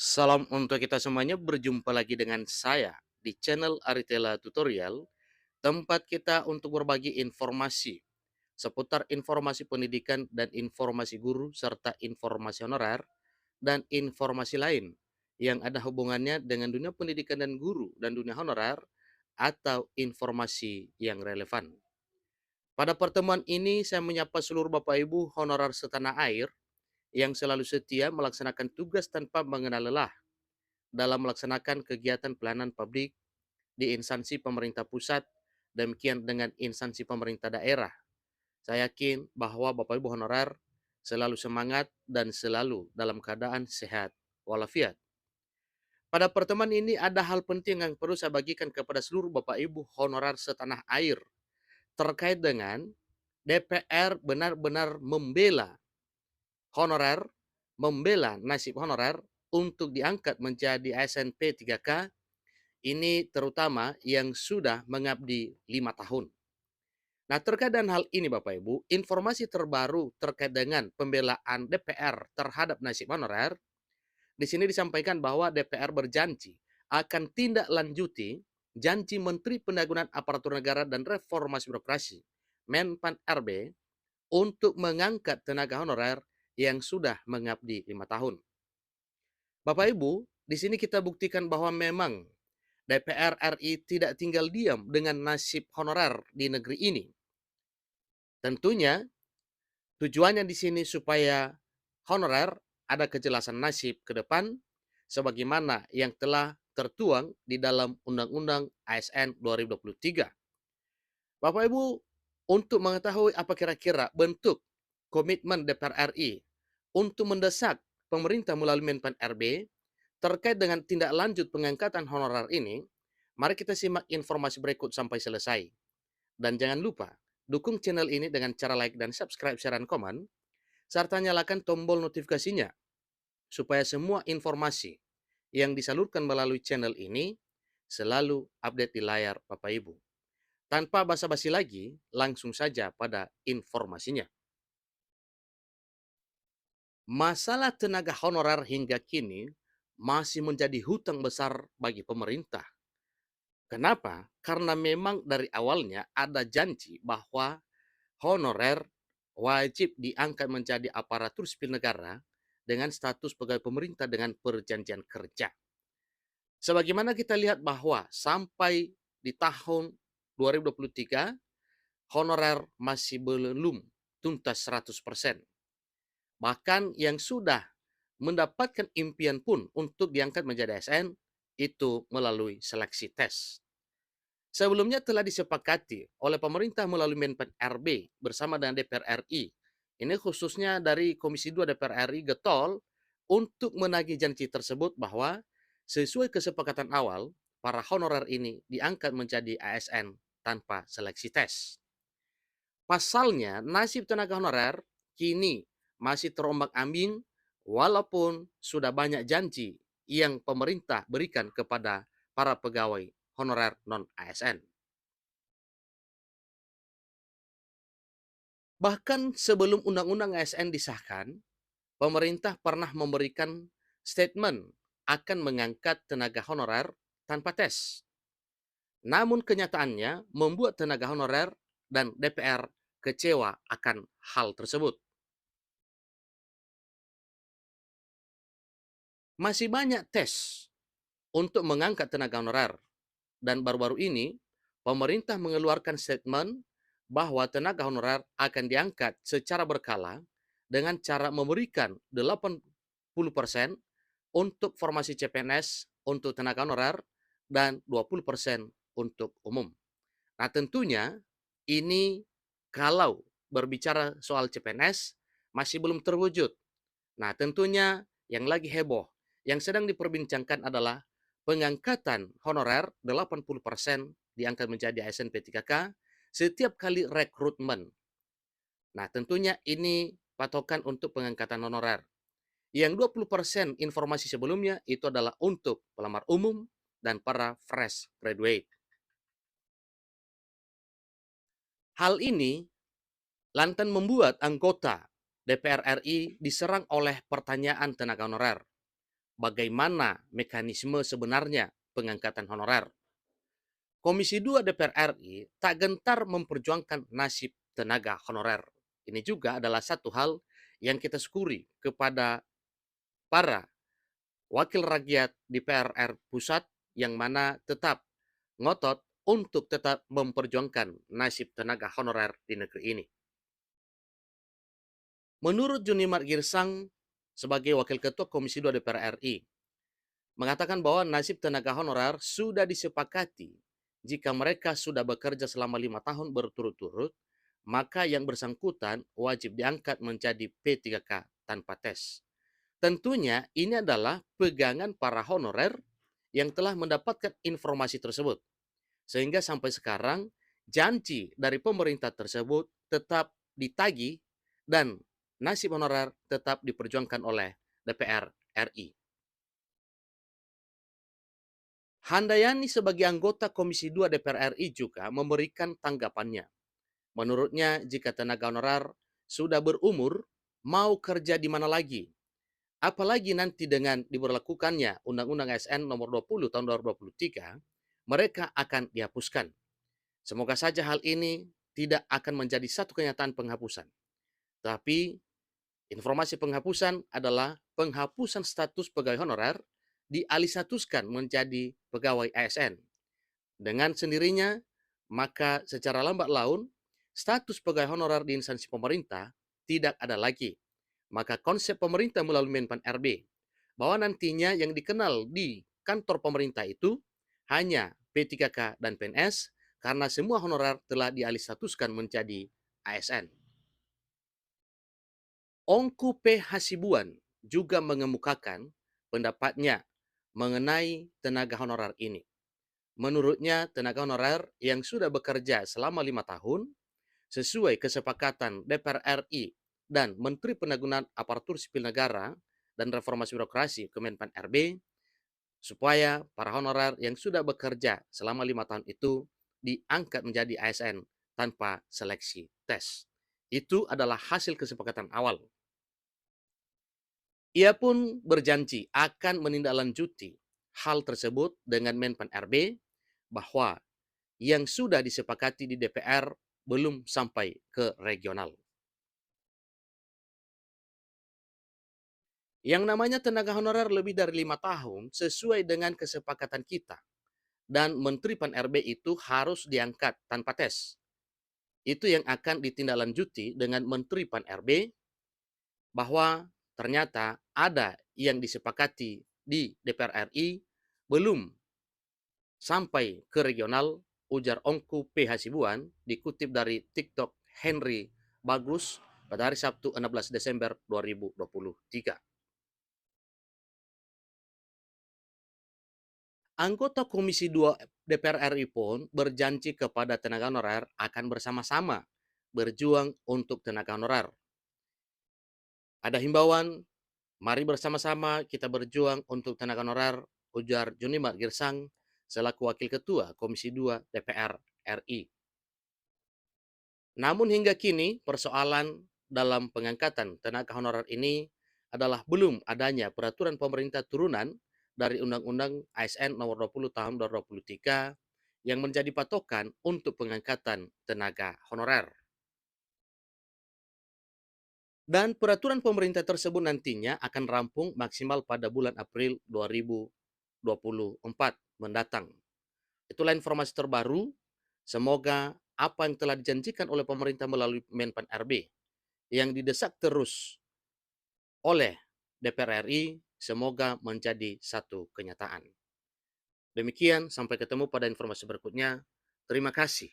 Salam untuk kita semuanya, berjumpa lagi dengan saya di channel Aritela Tutorial, tempat kita untuk berbagi informasi seputar informasi pendidikan dan informasi guru serta informasi honorer dan informasi lain yang ada hubungannya dengan dunia pendidikan dan guru dan dunia honorer atau informasi yang relevan. Pada pertemuan ini saya menyapa seluruh Bapak Ibu honorer setanah air yang selalu setia melaksanakan tugas tanpa mengenal lelah dalam melaksanakan kegiatan pelayanan publik di instansi pemerintah pusat, demikian dengan instansi pemerintah daerah. Saya yakin bahwa Bapak Ibu honorer selalu semangat dan selalu dalam keadaan sehat walafiat. Pada pertemuan ini ada hal penting yang perlu saya bagikan kepada seluruh Bapak Ibu honorer setanah air terkait dengan DPR benar-benar membela honorer, membela nasib honorer untuk diangkat menjadi ASN P3K. Ini terutama yang sudah mengabdi 5 tahun. Nah, terkait dengan hal ini Bapak Ibu, informasi terbaru terkait dengan pembelaan DPR terhadap nasib honorer, di sini disampaikan bahwa DPR berjanji akan tindak lanjuti janji Menteri Pendayagunaan Aparatur Negara dan Reformasi Birokrasi, Menpan RB, untuk mengangkat tenaga honorer yang sudah mengabdi 5 tahun. Bapak Ibu, di sini kita buktikan bahwa memang DPR RI tidak tinggal diam dengan nasib honorer di negeri ini. Tentunya tujuannya di sini supaya honorer ada kejelasan nasib ke depan sebagaimana yang telah tertuang di dalam Undang-Undang ASN 2023. Bapak Ibu, untuk mengetahui apa kira-kira bentuk komitmen DPR RI untuk mendesak pemerintah melalui Menpan RB terkait dengan tindak lanjut pengangkatan honorer ini, mari kita simak informasi berikut sampai selesai. Dan jangan lupa, dukung channel ini dengan cara like dan subscribe, share, dan komen, serta nyalakan tombol notifikasinya, supaya semua informasi yang disalurkan melalui channel ini selalu update di layar Bapak Ibu. Tanpa basa-basi lagi, langsung saja pada informasinya. Masalah tenaga honorer hingga kini masih menjadi hutang besar bagi pemerintah. Kenapa? Karena memang dari awalnya ada janji bahwa honorer wajib diangkat menjadi aparatur sipil negara dengan status pegawai pemerintah dengan perjanjian kerja. Sebagaimana kita lihat bahwa sampai di tahun 2023, honorer masih belum tuntas 100%. Bahkan yang sudah mendapatkan impian pun untuk diangkat menjadi ASN itu melalui seleksi tes. Sebelumnya telah disepakati oleh pemerintah melalui Menpan RB bersama dengan DPR RI. Ini khususnya dari Komisi 2 DPR RI getol untuk menagih janji tersebut bahwa sesuai kesepakatan awal, para honorer ini diangkat menjadi ASN tanpa seleksi tes. Pasalnya, nasib tenaga honorer kini masih terombang-ambing walaupun sudah banyak janji yang pemerintah berikan kepada para pegawai honorer non-ASN. Bahkan sebelum Undang-Undang ASN disahkan, pemerintah pernah memberikan statement akan mengangkat tenaga honorer tanpa tes. Namun kenyataannya membuat tenaga honorer dan DPR kecewa akan hal tersebut. Masih banyak tes untuk mengangkat tenaga honorer. Dan baru-baru ini, pemerintah mengeluarkan statement bahwa tenaga honorer akan diangkat secara berkala dengan cara memberikan 80% untuk formasi CPNS untuk tenaga honorer dan 20% untuk umum. Nah, tentunya ini kalau berbicara soal CPNS masih belum terwujud. Nah, tentunya yang lagi heboh, yang sedang diperbincangkan adalah pengangkatan honorer 80% diangkat menjadi ASN P3K setiap kali rekrutmen. Nah, tentunya ini patokan untuk pengangkatan honorer. Yang 20% informasi sebelumnya itu adalah untuk pelamar umum dan para fresh graduate. Hal ini lantas membuat anggota DPR RI diserang oleh pertanyaan tenaga honorer. bagaimana mekanisme sebenarnya pengangkatan honorer. Komisi 2 DPR RI tak gentar memperjuangkan nasib tenaga honorer. Ini juga adalah satu hal yang kita syukuri kepada para wakil rakyat di DPR pusat yang mana tetap ngotot untuk tetap memperjuangkan nasib tenaga honorer di negeri ini. Menurut Junimar Girsang sebagai Wakil Ketua Komisi 2 DPR RI, mengatakan bahwa nasib tenaga honorer sudah disepakati jika mereka sudah bekerja selama 5 tahun berturut-turut, maka yang bersangkutan wajib diangkat menjadi P3K tanpa tes. Tentunya ini adalah pegangan para honorer yang telah mendapatkan informasi tersebut. Sehingga sampai sekarang janji dari pemerintah tersebut tetap ditagih dan nasib honorer tetap diperjuangkan oleh DPR RI. Handayani sebagai anggota Komisi 2 DPR RI juga memberikan tanggapannya. Menurutnya, jika tenaga honorer sudah berumur, mau kerja di mana lagi? Apalagi nanti dengan diberlakukannya Undang-Undang ASN nomor 20 tahun 2023, mereka akan dihapuskan. Semoga saja hal ini tidak akan menjadi satu kenyataan penghapusan. Tapi informasi penghapusan adalah penghapusan status pegawai honorer dialihstatuskan menjadi pegawai ASN. Dengan sendirinya, maka secara lambat laun, status pegawai honorer di instansi pemerintah tidak ada lagi. Maka konsep pemerintah melalui Menpan RB, bahwa nantinya yang dikenal di kantor pemerintah itu hanya P3K dan PNS, karena semua honorer telah dialihstatuskan menjadi ASN. Ongku P. Hasibuan juga mengemukakan pendapatnya mengenai tenaga honorer ini. Menurutnya, tenaga honorer yang sudah bekerja selama 5 tahun sesuai kesepakatan DPR RI dan Menteri Penanggulangan Aparatur Sipil Negara dan Reformasi Birokrasi Kemenpan RB, supaya para honorer yang sudah bekerja selama 5 tahun itu diangkat menjadi ASN tanpa seleksi tes. Itu adalah hasil kesepakatan awal. Ia pun berjanji akan menindaklanjuti hal tersebut dengan Menpan RB bahwa yang sudah disepakati di DPR belum sampai ke regional. Yang namanya tenaga honorer lebih dari 5 tahun sesuai dengan kesepakatan kita. Dan Menteri Pan RB itu harus diangkat tanpa tes. Itu yang akan ditindaklanjuti dengan Menteri Pan RB bahwa ternyata ada yang disepakati di DPR RI belum sampai ke regional, ujar Ongku P. Hasibuan dikutip dari TikTok Henry Bagus pada hari Sabtu 16 Desember 2023. Anggota Komisi 2 DPR RI pun berjanji kepada tenaga honorer akan bersama-sama berjuang untuk tenaga honorer. Ada himbauan, mari bersama-sama kita berjuang untuk tenaga honorer, ujar Junimar Girsang selaku Wakil Ketua Komisi 2 DPR RI. Namun hingga kini persoalan dalam pengangkatan tenaga honorer ini adalah belum adanya peraturan pemerintah turunan dari Undang-Undang ASN nomor 20 tahun 2023 yang menjadi patokan untuk pengangkatan tenaga honorer. Dan peraturan pemerintah tersebut nantinya akan rampung maksimal pada bulan April 2024 mendatang. Itulah informasi terbaru. Semoga apa yang telah dijanjikan oleh pemerintah melalui Menpan RB yang didesak terus oleh DPR RI semoga menjadi satu kenyataan. Demikian, sampai ketemu pada informasi berikutnya. Terima kasih.